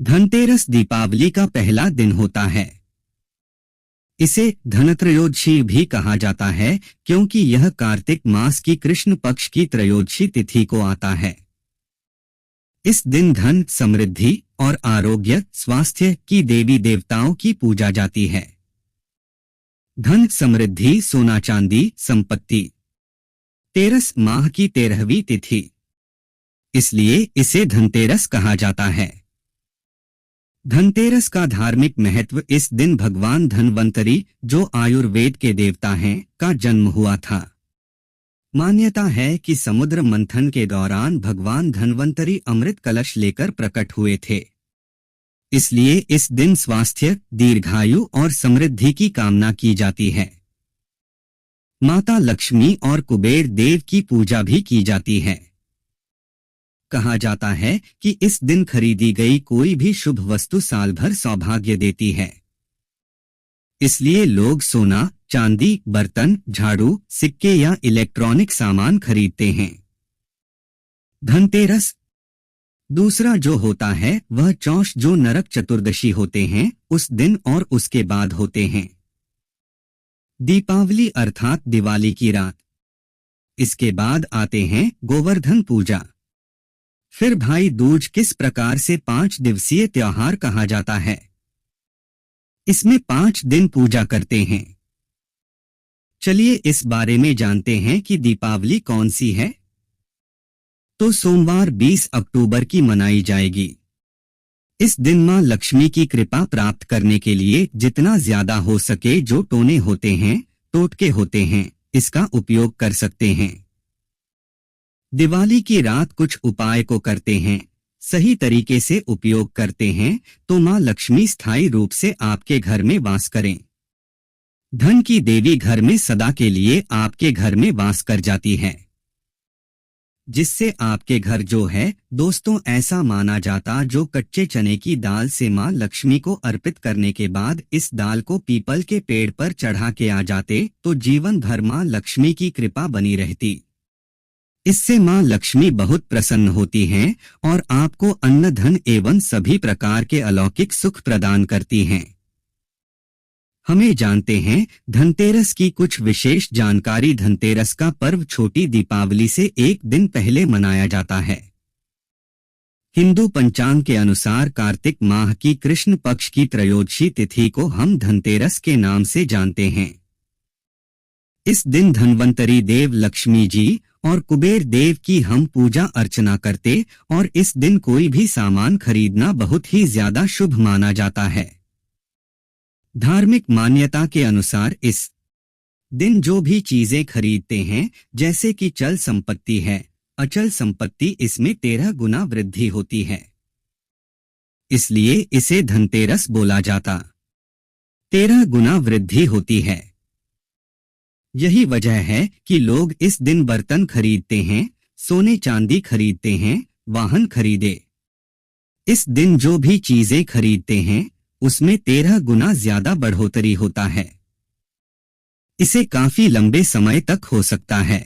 धनतेरस दीपावली का पहला दिन होता है। इसे धनत्रयोदशी भी कहा जाता है क्योंकि यह कार्तिक मास की कृष्ण पक्ष की त्रयोदशी तिथि को आता है। इस दिन धन, समृद्धि और आरोग्य, स्वास्थ्य की देवी देवताओं की पूजा जाती है। धन, समृद्धि, सोना चांदी, संपत्ति। तेरस माह की 13वीं तिथि, इसलिए इसे धनतेरस कहा जाता है। धनतेरस का धार्मिक महत्व: इस दिन भगवान धन्वंतरी, जो आयुर्वेद के देवता हैं, का जन्म हुआ था। मान्यता है कि समुद्र मंथन के दौरान भगवान धन्वंतरी अमृत कलश लेकर प्रकट हुए थे। इसलिए इस दिन स्वास्थ्य, दीर्घायु और समृद्धि की कामना की जाती है। माता लक्ष्मी और कुबेर देव की पूजा भी की जाती है। कहा जाता है कि इस दिन खरीदी गई कोई भी शुभ वस्तु साल भर सौभाग्य देती है। इसलिए लोग सोना, चांदी, बर्तन, झाड़ू, सिक्के या इलेक्ट्रॉनिक सामान खरीदते हैं। धनतेरस दूसरा जो होता है वह चौथ, जो नरक चतुर्दशी होते हैं, उस दिन और उसके बाद होते हैं। दीपावली अर्थात दिवाली की रात। इसके बाद आते हैं गोवर्धन पूजा। फिर भाई दूज। किस प्रकार से 5 दिवसीय त्योहार कहा जाता है। इसमें 5 दिन पूजा करते हैं। चलिए इस बारे में जानते हैं कि दीपावली कौन सी है। तो सोमवार 20 अक्टूबर की मनाई जाएगी। इस दिन मां लक्ष्मी की कृपा प्राप्त करने के लिए जितना ज्यादा हो सके जो टोने होते हैं, टोटके होते हैं, इसका उपयोग कर सकते हैं। दिवाली की रात कुछ उपाय को करते हैं, सही तरीके से उपयोग करते हैं तो मां लक्ष्मी स्थायी रूप से आपके घर में वास करें। धन की देवी घर में सदा के लिए आपके घर में वास कर जाती है, जिससे आपके घर जो है, दोस्तों, ऐसा माना जाता जो कच्चे चने की दाल से मां लक्ष्मी को अर्पित करने के बाद इस दाल को पीपल के पेड़ पर चढ़ा के आ जाते तो जीवन भर मां लक्ष्मी की कृपा बनी रहती। इससे मां लक्ष्मी बहुत प्रसन्न होती हैं और आपको अन्न, धन एवं सभी प्रकार के अलौकिक सुख प्रदान करती हैं। हमें जानते हैं धनतेरस की कुछ विशेष जानकारी। धनतेरस का पर्व छोटी दीपावली से एक दिन पहले मनाया जाता है। हिंदू पंचांग के अनुसार कार्तिक माह की कृष्ण पक्ष की त्रयोदशी तिथि को हम धनतेरस के नाम से जानते हैं। इस दिन धन्वंतरी देव, लक्ष्मी जी और कुबेर देव की हम पूजा अर्चना करते और इस दिन कोई भी सामान खरीदना बहुत ही ज्यादा शुभ माना जाता है। धार्मिक मान्यता के अनुसार इस दिन जो भी चीजें खरीदते हैं, जैसे कि चल संपत्ति है, अचल संपत्ति, इसमें 13 गुना वृद्धि होती है। इसलिए इसे धनतेरस बोला जाता। 13 गुना वृद्धि होती है। यही वजह है कि लोग इस दिन बर्तन खरीदते हैं, सोने चांदी खरीदते हैं, वाहन खरीदे। इस दिन जो भी चीजें खरीदते हैं उसमें 13 गुना ज्यादा बढ़ोतरी होता है। इसे काफी लंबे समय तक हो सकता है।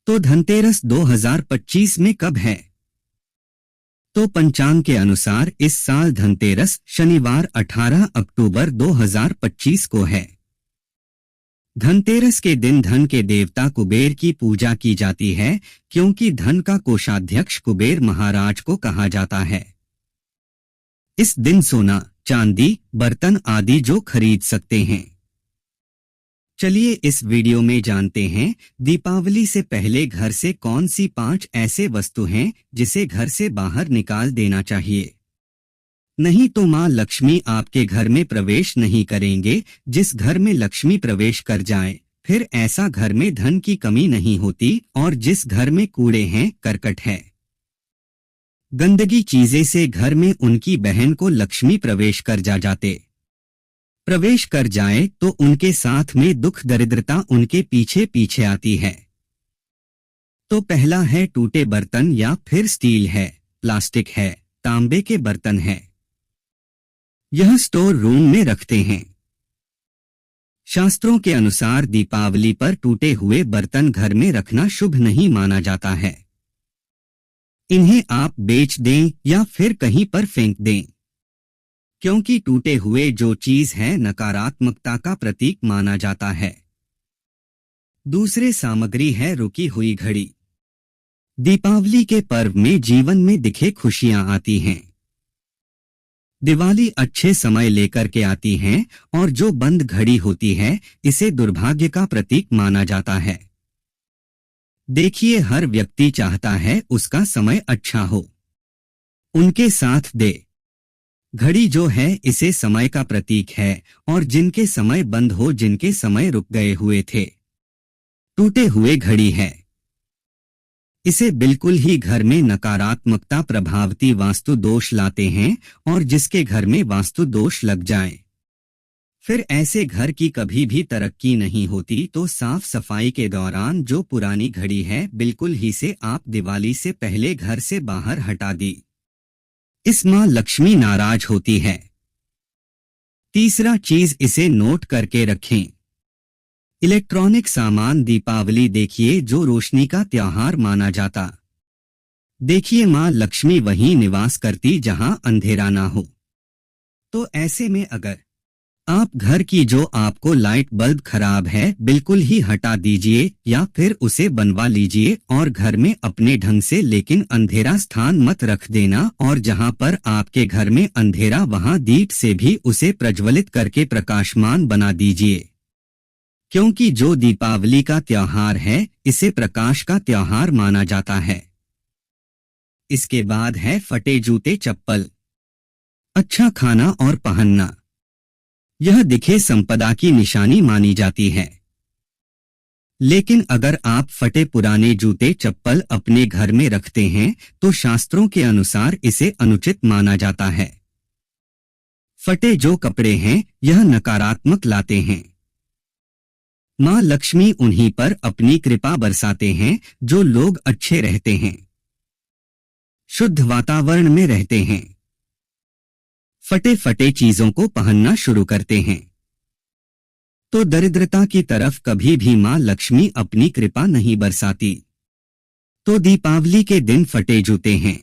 तो धनतेरस 2025 में कब है? तो पंचांग के अनुसार इस साल धनतेरस शनिवार 18 अक्टूबर 2025 को है। धनतेरस के दिन धन के देवता कुबेर की पूजा की जाती है क्योंकि धन का कोषाध्यक्ष कुबेर महाराज को कहा जाता है। इस दिन सोना, चांदी, बर्तन आदि जो खरीद सकते हैं। चलिए इस वीडियो में जानते हैं दीपावली से पहले घर से कौन सी 5 ऐसे वस्तु हैं जिसे घर से बाहर निकाल देना चाहिए। नहीं तो मां लक्ष्मी आपके घर में प्रवेश नहीं करेंगे। जिस घर में लक्ष्मी प्रवेश कर जाए, फिर ऐसा घर में धन की कमी नहीं होती। और जिस घर में कूड़े हैं, करकट है, गंदगी चीजें से घर में उनकी बहन को लक्ष्मी प्रवेश कर जाए तो उनके साथ में दुख दरिद्रता उनके पीछे पीछे आती है। तो पहला है टूटे बर्तन, या फिर स्टील है, प्लास्टिक है, तांबे के बर्तन है। यह स्टोर रूम में रखते हैं। शास्त्रों के अनुसार दीपावली पर टूटे हुए बर्तन घर में रखना शुभ नहीं माना जाता है। इन्हें आप बेच दें या फिर कहीं पर फेंक दें, क्योंकि टूटे हुए जो चीज है नकारात्मकता का प्रतीक माना जाता है। दूसरे सामग्री है रुकी हुई घड़ी। दीपावली के पर्व में जीवन में दिखे खुशियां आती हैं। दिवाली अच्छे समय लेकर के आती हैं और जो बंद घड़ी होती है इसे दुर्भाग्य का प्रतीक माना जाता है। देखिए, हर व्यक्ति चाहता है उसका समय अच्छा हो, उनके साथ दे। घड़ी जो है इसे समय का प्रतीक है और जिनके समय बंद हो, जिनके समय रुक गए हुए थे, टूटे हुए घड़ी है। इसे बिल्कुल ही घर में नकारात्मकता प्रभावती वास्तु दोष लाते हैं और जिसके घर में वास्तु दोष लग जाए फिर ऐसे घर की कभी भी तरक्की नहीं होती। तो साफ सफाई के दौरान जो पुरानी घड़ी है बिल्कुल ही से आप दिवाली से पहले घर से बाहर हटा दी। इस मां लक्ष्मी नाराज होती है। तीसरा चीज, इसे नोट करके रखें। इलेक्ट्रॉनिक सामान दीपावली देखिए जो रोशनी का त्योहार माना जाता। देखिए, मां लक्ष्मी वहीं निवास करती जहां अंधेरा ना हो। तो ऐसे में अगर आप घर की जो आपको लाइट बल्ब खराब है बिल्कुल ही हटा दीजिए या फिर उसे बनवा लीजिए और घर में अपने ढंग से, लेकिन अंधेरा स्थान मत रख देना। और जहां पर आपके घर में अंधेरा वहां दीप से भी उसे प्रज्वलित करके प्रकाशमान बना दीजिए, क्योंकि जो दीपावली का त्योहार है इसे प्रकाश का त्योहार माना जाता है। इसके बाद है फटे जूते चप्पल। अच्छा खाना और पहनना यह दिखे संपदा की निशानी मानी जाती है, लेकिन अगर आप फटे पुराने जूते चप्पल अपने घर में रखते हैं तो शास्त्रों के अनुसार इसे अनुचित माना जाता है। फटे जो कपड़े हैं यह नकारात्मक लाते हैं। मां लक्ष्मी उन्हीं पर अपनी कृपा बरसाते हैं जो लोग अच्छे रहते हैं, शुद्ध वातावरण में रहते हैं, फटे फटे चीजों को पहनना शुरू करते हैं। तो दरिद्रता की तरफ कभी भी मां लक्ष्मी अपनी कृपा नहीं बरसाती। तो दीपावली के दिन फटे जूते हैं,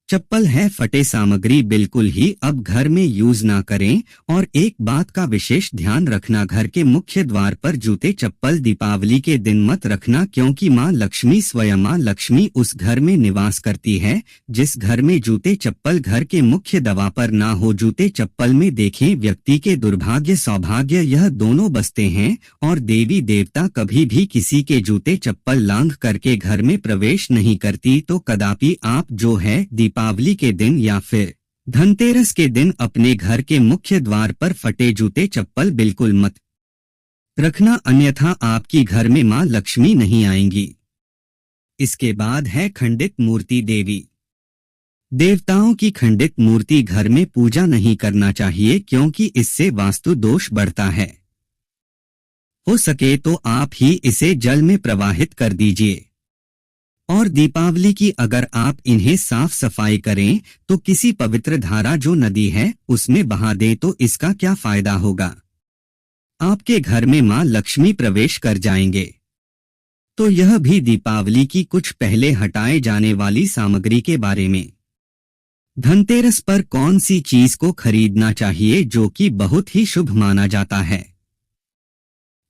चप्पल है, फटे सामग्री बिल्कुल ही अब घर में यूज ना करें। और एक बात का विशेष ध्यान रखना, घर के मुख्य द्वार पर जूते चप्पल दीपावली के दिन मत रखना, क्योंकि मां लक्ष्मी स्वयं मां लक्ष्मी उस घर में निवास करती है जिस घर में जूते चप्पल घर के मुख्य द्वार पर ना हो। जूते चप्पल में देखें व्यक्ति के दुर्भाग्य सौभाग्य यह दोनों बसते हैं और देवी देवता कभी भी किसी के जूते चप्पल लांघ करके घर में प्रवेश नहीं करती। तो कदापि आप जो है दीपावली के दिन या फिर धनतेरस के दिन अपने घर के मुख्य द्वार पर फटे जूते चप्पल बिल्कुल मत रखना, अन्यथा आपकी घर में मां लक्ष्मी नहीं आएंगी। इसके बाद है खंडित मूर्ति। देवी देवताओं की खंडित मूर्ति घर में पूजा नहीं करना चाहिए, क्योंकि इससे वास्तु दोष बढ़ता है। हो सके तो आप ही इसे जल में प्रवाहित कर दीजिए। और दीपावली की अगर आप इन्हें साफ सफाई करें तो किसी पवित्र धारा जो नदी है उसमें बहा दें तो इसका क्या फायदा होगा? आपके घर में मां लक्ष्मी प्रवेश कर जाएंगे। तो यह भी दीपावली की कुछ पहले हटाए जाने वाली सामग्री के बारे में। धनतेरस पर कौन सी चीज को खरीदना चाहिए जो कि बहुत ही शुभ माना जाता है?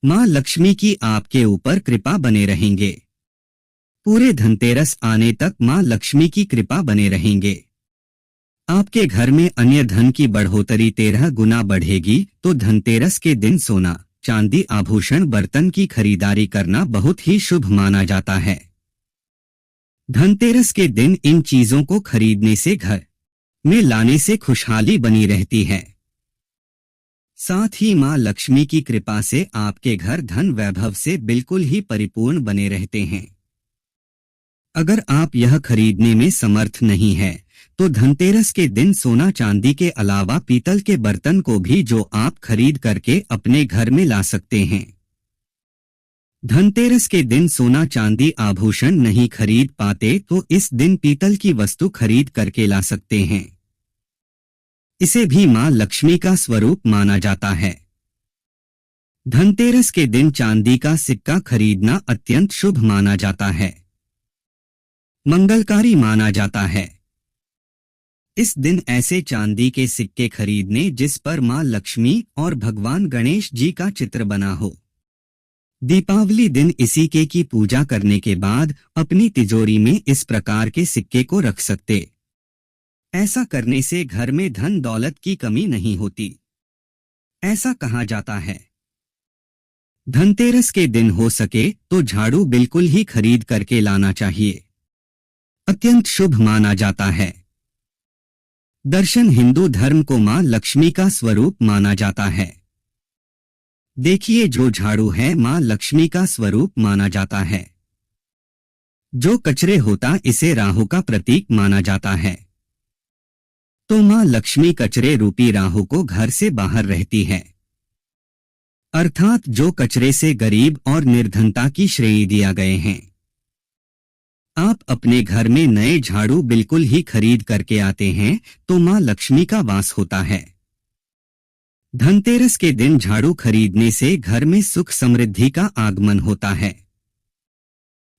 मां लक्ष्मी की आपके ऊपर कृपा बने रहेंगे। पूरे धनतेरस आने तक मां लक्ष्मी की कृपा बने रहेंगे। आपके घर में अन्य धन की बढ़ोतरी 13 गुना बढ़ेगी। तो धनतेरस के दिन सोना चांदी आभूषण बर्तन की खरीदारी करना बहुत ही शुभ माना जाता है। धनतेरस के दिन इन चीजों को खरीदने से घर में लाने से खुशहाली बनी रहती है। साथ ही मां लक्ष्मी की कृपा से आपके घर धन वैभव से बिल्कुल ही परिपूर्ण बने रहते हैं। अगर आप यह खरीदने में समर्थ नहीं है तो धनतेरस के दिन सोना चांदी के अलावा पीतल के बर्तन को भी जो आप खरीद करके अपने घर में ला सकते हैं। धनतेरस के दिन सोना चांदी आभूषण नहीं खरीद पाते तो इस दिन पीतल की वस्तु खरीद करके ला सकते हैं। इसे भी मां लक्ष्मी का स्वरूप माना जाता है। धनतेरस के दिन चांदी का सिक्का खरीदना अत्यंत शुभ माना जाता है। मंगलकारी माना जाता है। इस दिन ऐसे चांदी के सिक्के खरीदने जिस पर मां लक्ष्मी और भगवान गणेश जी का चित्र बना हो। दीपावली दिन इसी के की पूजा करने के बाद अपनी तिजोरी में इस प्रकार के सिक्के को रख सकते। ऐसा करने से घर में धन दौलत की कमी नहीं होती। ऐसा कहा जाता है। धनतेरस के दिन हो सके तो झाड़ू बिल्कुल ही खरीद करके लाना चाहिए। अत्यंत शुभ माना जाता है। दर्शन हिंदू धर्म को मां लक्ष्मी का स्वरूप माना जाता है। देखिए, जो झाड़ू है मां लक्ष्मी का स्वरूप माना जाता है। जो कचरे होता इसे राहु का प्रतीक माना जाता है। तो मां लक्ष्मी कचरे रूपी राहु को घर से बाहर रहती है। अर्थात जो कचरे से गरीब और निर्धनता की श्रेणी दिया गए हैं। आप अपने घर में नए झाड़ू बिल्कुल ही खरीद करके आते हैं तो मां लक्ष्मी का वास होता है। धनतेरस के दिन झाड़ू खरीदने से घर में सुख समृद्धि का आगमन होता है।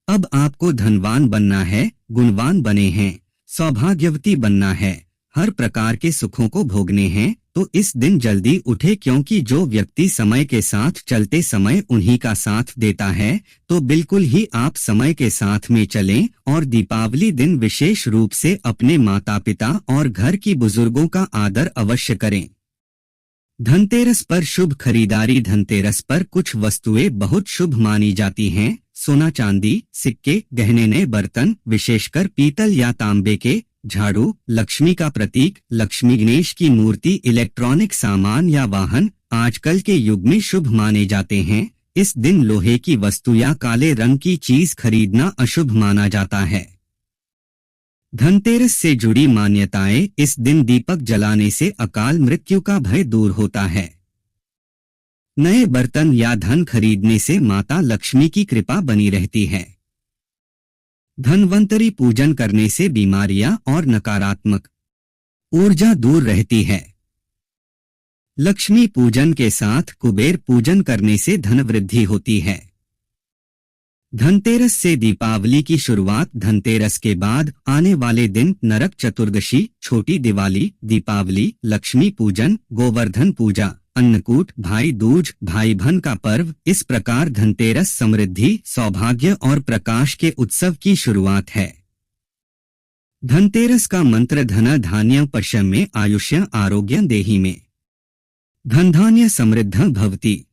अब आपको धनवान बनना है, गुणवान बने हैं, सौभाग्यवती बनना है, हर प्रकार के सुखों को भोगने हैं तो इस दिन जल्दी उठे, क्योंकि जो व्यक्ति समय के साथ चलते समय उन्हीं का साथ देता है, तो बिल्कुल ही आप समय के साथ में चलें और दीपावली दिन विशेष रूप से अपने माता पिता और घर की बुजुर्गों का आदर अवश्य करें। धनतेरस पर शुभ खरीदारी। धनतेरस पर कुछ वस्तुएं बहुत शुभ मानी जाती हैं। सोना चांदी, सिक्के, गहने, नए बर्तन, विशेषकर पीतल या तांबे के, झाड़ू, लक्ष्मी का प्रतीक, लक्ष्मी गणेश की मूर्ति, इलेक्ट्रॉनिक सामान या वाहन आजकल के युग में शुभ माने जाते हैं। इस दिन लोहे की वस्तु या काले रंग की चीज खरीदना अशुभ माना जाता है। धनतेरस से जुड़ी मान्यताएं। इस दिन दीपक जलाने से अकाल मृत्यु का भय दूर होता है। नए बर्तन या धन खरीदने से माता लक्ष्मी की कृपा बनी रहती है। धनवंतरी पूजन करने से बीमारियां और नकारात्मक ऊर्जा दूर रहती है। लक्ष्मी पूजन के साथ कुबेर पूजन करने से धन वृद्धि होती है। धनतेरस से दीपावली की शुरुआत। धनतेरस के बाद आने वाले दिन नरक चतुर्दशी, छोटी दिवाली, दीपावली, लक्ष्मी पूजन, गोवर्धन पूजा, अन्नकूट, भाई दूज, भाई बहन का पर्व। इस प्रकार धनतेरस समृद्धि, सौभाग्य और प्रकाश के उत्सव की शुरुआत है। धनतेरस का मंत्र धन धान्य पश्य में आयुष्य आरोग्य देहि में। धन धान्य समृद्ध भवति।